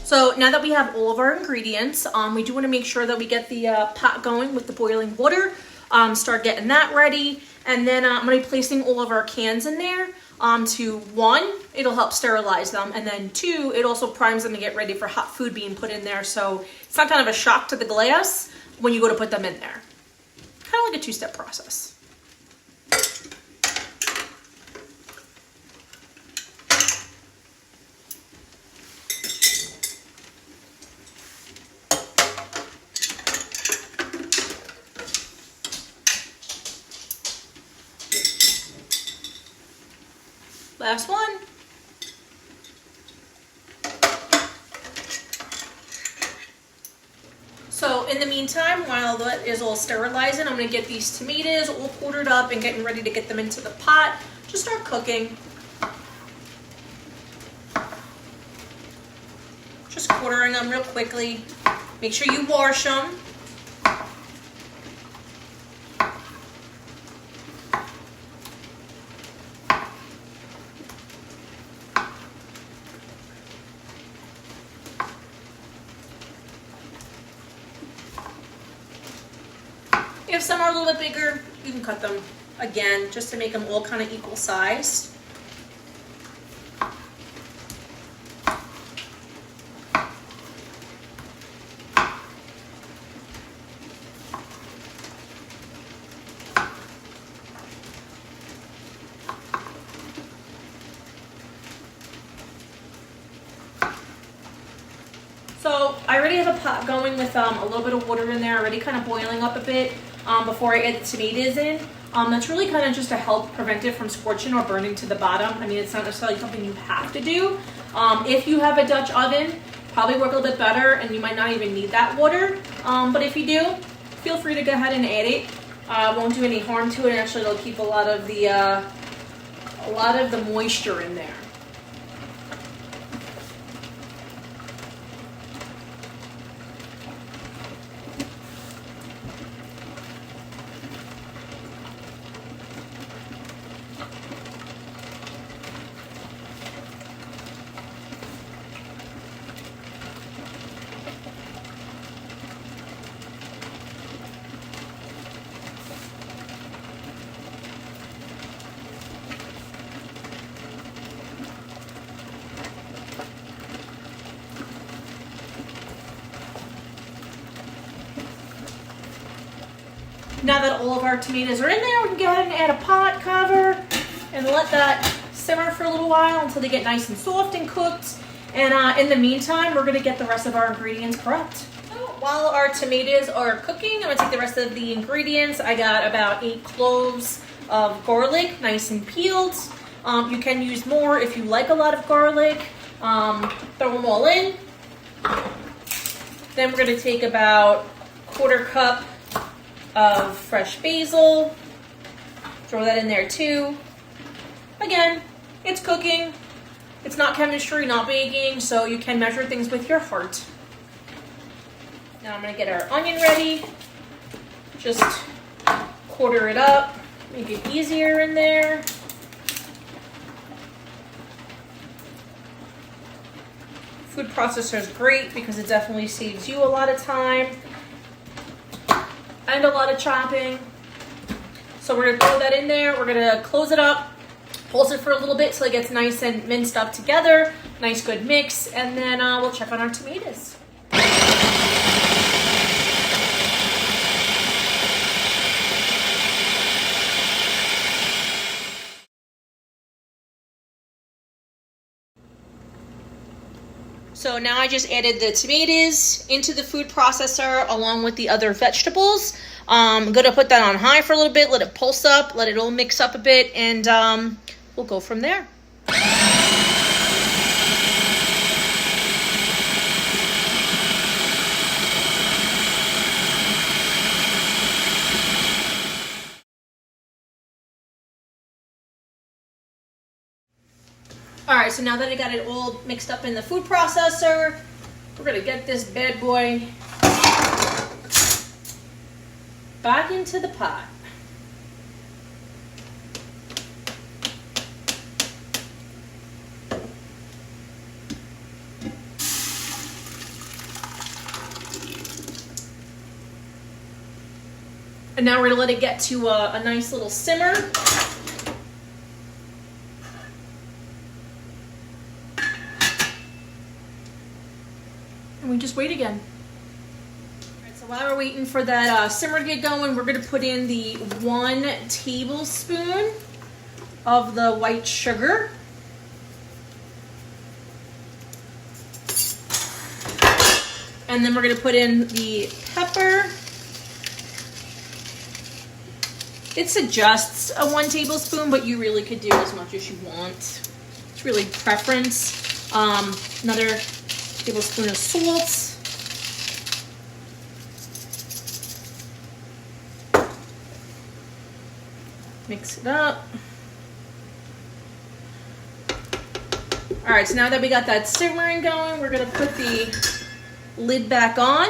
So now that we have all of our ingredients, we do want to make sure that we get the pot going with the boiling water. Start getting that ready. And then I'm going to be placing all of our cans in there. To one, it'll help sterilize them. And then two, it also primes them to get ready for hot food being put in there. So it's not kind of a shock to the glass when you go to put them in there. Kind of like a two-step process. Last one. So in the meantime, while that is all sterilizing, I'm going to get these tomatoes all quartered up and getting ready to get them into the pot. Just start cooking. Just quartering them real quickly. Make sure you wash them. If some are a little bit bigger, you can cut them again just to make them all kind of equal size. So I already have a pot going with a little bit of water in there, already kind of boiling up a bit. Before I add the tomatoes in. That's really kind of just to help prevent it from scorching or burning to the bottom. I mean, it's not necessarily something you have to do. If you have a Dutch oven, probably work a little bit better and you might not even need that water. But if you do, feel free to go ahead and add it. Won't do any harm to it. Actually, it'll keep a lot of the moisture in there. Now that all of our tomatoes are in there, we can go ahead and add a pot cover and let that simmer for a little while until they get nice and soft and cooked. And in the meantime, we're gonna get the rest of our ingredients prepped. So while our tomatoes are cooking, I'm gonna take the rest of the ingredients. I got about 8 cloves of garlic, nice and peeled. You can use more if you like a lot of garlic. Throw them all in. Then we're gonna take about 1/4 cup of fresh basil. Throw that in there too. Again, it's cooking. It's not chemistry, not baking, so you can measure things with your heart. Now I'm gonna get our onion ready. Just quarter it up, make it easier in there. Food processor is great because it definitely saves you a lot of time and a lot of chopping. So we're gonna throw that in there. We're gonna close it up, pulse it for a little bit till it gets nice and minced up together. Nice good mix, and then we'll check on our tomatoes. So now I just added the tomatoes into the food processor along with the other vegetables. I'm gonna put that on high for a little bit, let it pulse up, let it all mix up a bit, and we'll go from there. All right, so now that I got it all mixed up in the food processor, we're gonna get this bad boy back into the pot. And now we're gonna let it get to a nice little simmer. And we just wait again. All right, so while we're waiting for that simmer to get going, we're gonna put in the 1 tablespoon of the white sugar. And then we're gonna put in the pepper. It suggests a 1 tablespoon, but you really could do as much as you want. It's really preference. Another tablespoon of salt. Mix it up. All right, so now that we got that simmering going, we're gonna put the lid back on.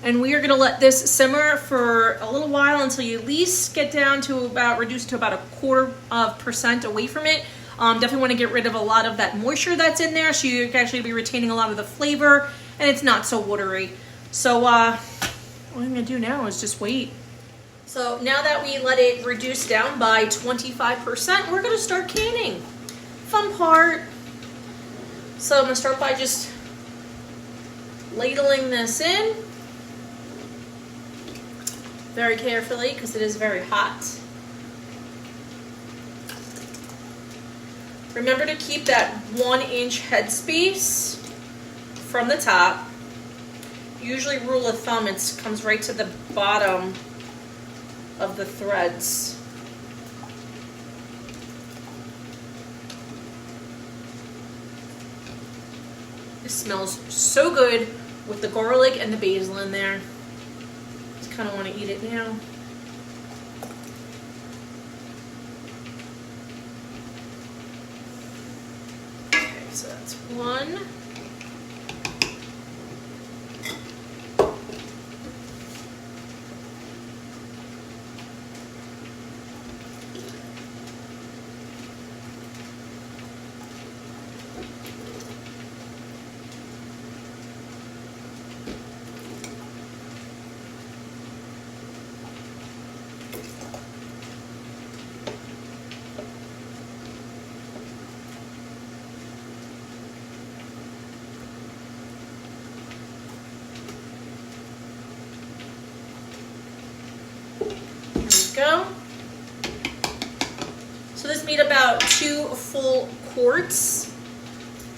And we are gonna let this simmer for a little while until you at least get down to about, reduce to about 0.25% away from it. Definitely wanna get rid of a lot of that moisture that's in there so you can actually be retaining a lot of the flavor and it's not so watery. So what I'm gonna do now is just wait. So now that we let it reduce down by 25%, we're gonna start canning. Fun part. So I'm gonna start by just ladling this in very carefully because it is very hot. Remember to keep that 1-inch headspace from the top. Usually, rule of thumb, it comes right to the bottom of the threads. It smells so good with the garlic and the basil in there. Just kind of want to eat it now. Okay, so that's 1. Go. So this made about 2 full quarts.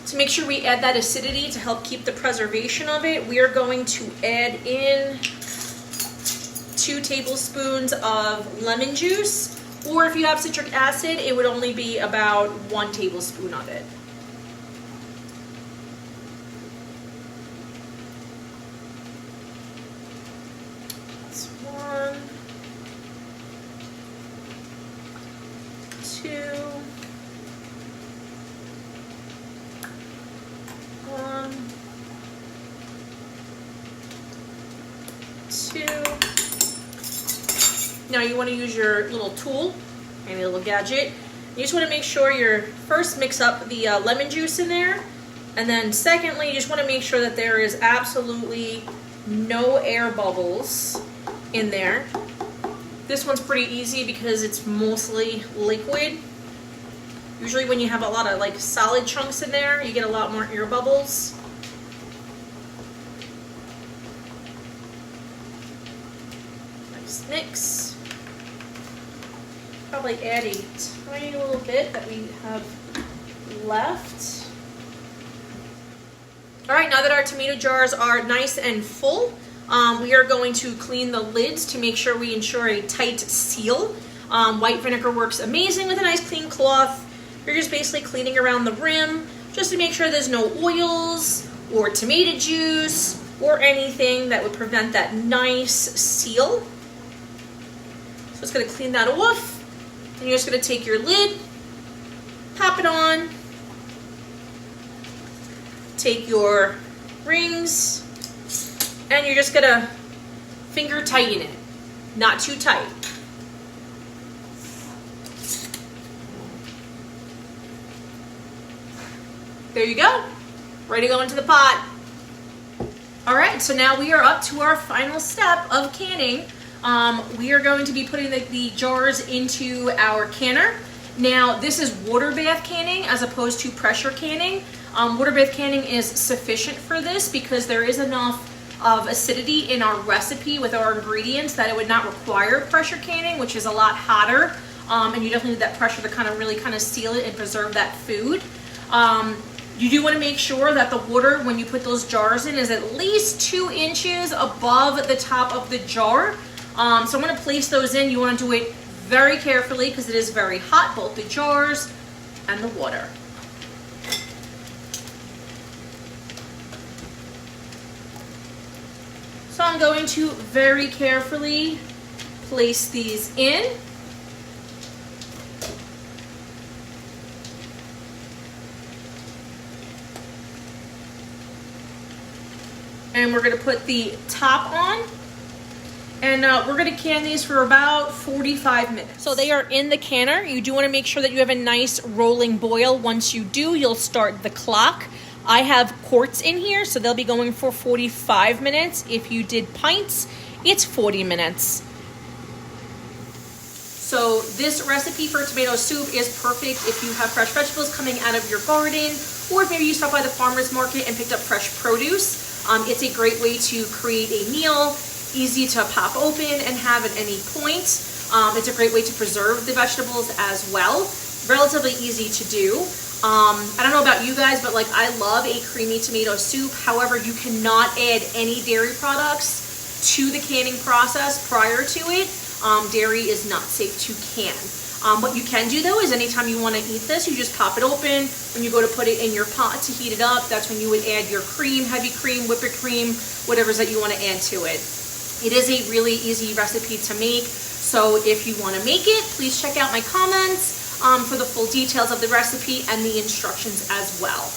To make sure we add that acidity to help keep the preservation of it, we are going to add in 2 tablespoons of lemon juice, or if you have citric acid, it would only be about 1 tablespoon of it. That's 1. 2, 1, 2. Now you want to use your little tool and your little gadget. You just want to make sure you first mix up the lemon juice in there, and then secondly, you just want to make sure that there is absolutely no air bubbles in there. This one's pretty easy because it's mostly liquid. Usually when you have a lot of like solid chunks in there, you get a lot more air bubbles. Nice mix. Probably add a tiny little bit that we have left. All right, now that our tomato jars are nice and full, we are going to clean the lids to make sure we ensure a tight seal. White vinegar works amazing with a nice clean cloth. You're just basically cleaning around the rim just to make sure there's no oils or tomato juice or anything that would prevent that nice seal. So it's going to clean that off. And you're just going to take your lid, pop it on, take your rings, and you're just gonna finger tighten it, not too tight. There you go, ready to go into the pot. All right, so now we are up to our final step of canning. we are going to be putting the jars into our canner. Now, this is water bath canning as opposed to pressure canning. Water bath canning is sufficient for this because there is enough of acidity in our recipe with our ingredients that it would not require pressure canning, which is a lot hotter, and you definitely need that pressure to really seal it and preserve that food. You do want to make sure that the water, when you put those jars in, is at least 2 inches above the top of the jar. So I'm going to place those in. You want to do it very carefully because it is very hot, both the jars and the water. So I'm going to very carefully place these in. And we're going to put the top on. And we're going to can these for about 45 minutes. So they are in the canner. You do want to make sure that you have a nice rolling boil. Once you do, you'll start the clock. I have quarts in here, so they'll be going for 45 minutes. If you did pints, it's 40 minutes. So this recipe for tomato soup is perfect if you have fresh vegetables coming out of your garden, or if maybe you stop by the farmer's market and picked up fresh produce. It's a great way to create a meal, easy to pop open and have at any point. It's a great way to preserve the vegetables as well. Relatively easy to do. I don't know about you guys, but I love a creamy tomato soup. However, you cannot add any dairy products to the canning process prior to it. Dairy is not safe to can. What you can do though is anytime you want to eat this, you just pop it open. When you go to put it in your pot to heat it up, that's when you would add your cream, heavy cream, whipped cream, whatever's that you want to add to it. It is a really easy recipe to make. So if you want to make it, please check out my comments for the full details of the recipe and the instructions as well.